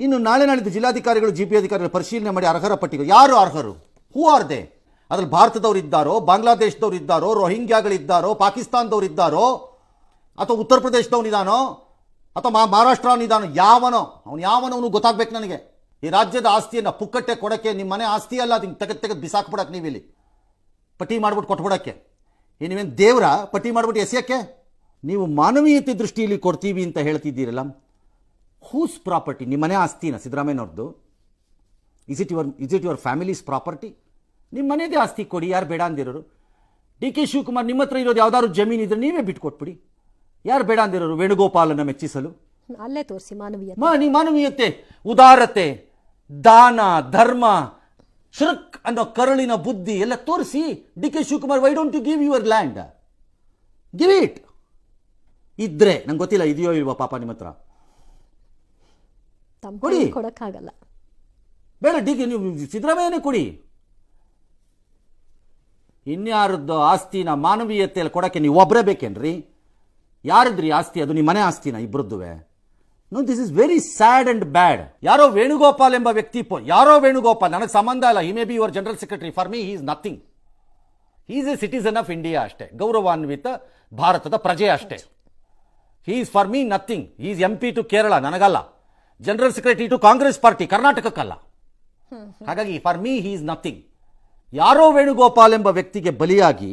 ಇನ್ನು ನಾಳಿದ್ದು ಜಿಲ್ಲಾಧಿಕಾರಿಗಳು ಜಿಪಿ ಅಧಿಕಾರಿಗಳು ಪರಿಶೀಲನೆ ಮಾಡಿ ಅರ್ಹರ ಪಟ್ಟಿಗಳು ಯಾರು ಅರ್ಹರು, ಹೂ ಆರ್ ದೇ? ಅದ್ರಲ್ಲಿ ಭಾರತದವ್ರು ಇದ್ದಾರೋ, ಬಾಂಗ್ಲಾದೇಶದವ್ರು ಇದ್ದಾರೋ, ರೋಹಿಂಗ್ಯಾಗಳಿದ್ದಾರೋ, ಪಾಕಿಸ್ತಾನದವ್ರು ಇದ್ದಾರೋ, ಅಥವಾ ಉತ್ತರ ಪ್ರದೇಶದವನಿದ್ದಾನೋ, ಅಥವಾ ಮಹಾರಾಷ್ಟ್ರವನಿದ್ದಾನೋ, ಯಾವನವನು ಗೊತ್ತಾಗ್ಬೇಕು ನನಗೆ. ಈ ರಾಜ್ಯದ ಆಸ್ತಿಯನ್ನು ಪುಕ್ಕಟ್ಟೆ ಕೊಡೋಕ್ಕೆ, ನಿಮ್ಮ ಮನೆ ಆಸ್ತಿ ಅಲ್ಲ, ಅದನ್ನು ತೆಗೆದು ಬಿಸಾಕ್ಬಿಡಕ್ಕೆ, ನೀವು ಇಲ್ಲಿ ಪಟ್ಟಿ ಮಾಡ್ಬಿಟ್ಟು ಕೊಟ್ಬಿಡೋಕ್ಕೆ ನೀವೇನು ದೇವರ ಪಟ್ಟಿ ಮಾಡ್ಬಿಟ್ಟು ಎಸೆಯೋಕ್ಕೆ? ನೀವು ಮಾನವೀಯತೆ ದೃಷ್ಟಿಯಲ್ಲಿ ಕೊಡ್ತೀವಿ ಅಂತ ಹೇಳ್ತಿದ್ದೀರಲ್ಲ, ಹೂಸ್ ಪ್ರಾಪರ್ಟಿ? ನಿಮ್ಮ ಮನೆ ಆಸ್ತಿನ ಸಿದ್ದರಾಮಯ್ಯನವ್ರದ್ದು? Is it your family's property? ನಿಮ್ಮ ಮನೆಯದೇ ಆಸ್ತಿ ಕೊಡಿ, ಯಾರು ಬೇಡ ಅಂದಿರೋರು? ಡಿ ಕೆ ಶಿವಕುಮಾರ್ ನಿಮ್ಮ ಹತ್ರ ಇರೋದು ಯಾವ್ದಾದ್ರು ಜಮೀನು ಇದ್ರೆ ನೀವೇ ಬಿಟ್ಕೊಟ್ಬಿಡಿ, ಯಾರು ಬೇಡ ಅಂದಿರೋರು? ವೇಣುಗೋಪಾಲನ ಮೆಚ್ಚಿಸಲು ಅಲ್ಲೇ ತೋರಿಸಿ ಮಾನವೀಯತೆ, ಉದಾರತೆ, ದಾನ, ಧರ್ಮ, ಶೃಕ್ ಅನ್ನೋ ಕರುಳಿನ ಬುದ್ಧಿ ಎಲ್ಲ ತೋರಿಸಿ. D K Shivakumar, why don't you give your land? Give it. ಇದ್ರೆ ನಂಗೆ ಗೊತ್ತಿಲ್ಲ ಇದೆಯೋ ಇಲ್ವಾ ಪಾಪ ನಿಮ್ಮ ಹತ್ರ, ಕೊಡಿ. ಕೊಡಕ್ಕಾಗಲ್ಲ, ಬೇಡ, ಡಿ ಕೆ ನೀವು ಸಿದ್ದರಾಮಯ್ಯನೇ ಕೊಡಿ. ಇನ್ಯಾರದ್ದು ಆಸ್ತಿನ ಮಾನವೀಯತೆಯಲ್ಲಿ ಕೊಡೋಕ್ಕೆ ನೀವು ಒಬ್ಬರೇ ಬೇಕೇನ್ರಿ? ಯಾರದ್ರಿ ಆಸ್ತಿ ಅದು? ನಿಮ್ಮ ಮನೆ ಆಸ್ತಿನ ಇಬ್ಬರದ್ದುವೆ? No, this is very sad and bad. ಯಾರೋ ವೇಣುಗೋಪಾಲ್ ಎಂಬ ವ್ಯಕ್ತಿ, ಯಾರೋ ವೇಣುಗೋಪಾಲ್, ನನಗೆ ಸಂಬಂಧ ಇಲ್ಲ. He may be your general secretary, for me he is nothing. He is a citizen of India ಅಷ್ಟೇ, ಗೌರವಾನ್ವಿತ ಭಾರತದ ಪ್ರಜೆ ಅಷ್ಟೇ. He is for me nothing. He is MP to Kerala, ನನಗಲ್ಲ. General secretary to Congress party, ಕರ್ನಾಟಕಕ್ಕಲ್ಲ. ಹಾಗಾಗಿ for me he is nothing. ಯಾರೋ ವೇಣುಗೋಪಾಲ್ ಎಂಬ ವ್ಯಕ್ತಿಗೆ ಬಲಿಯಾಗಿ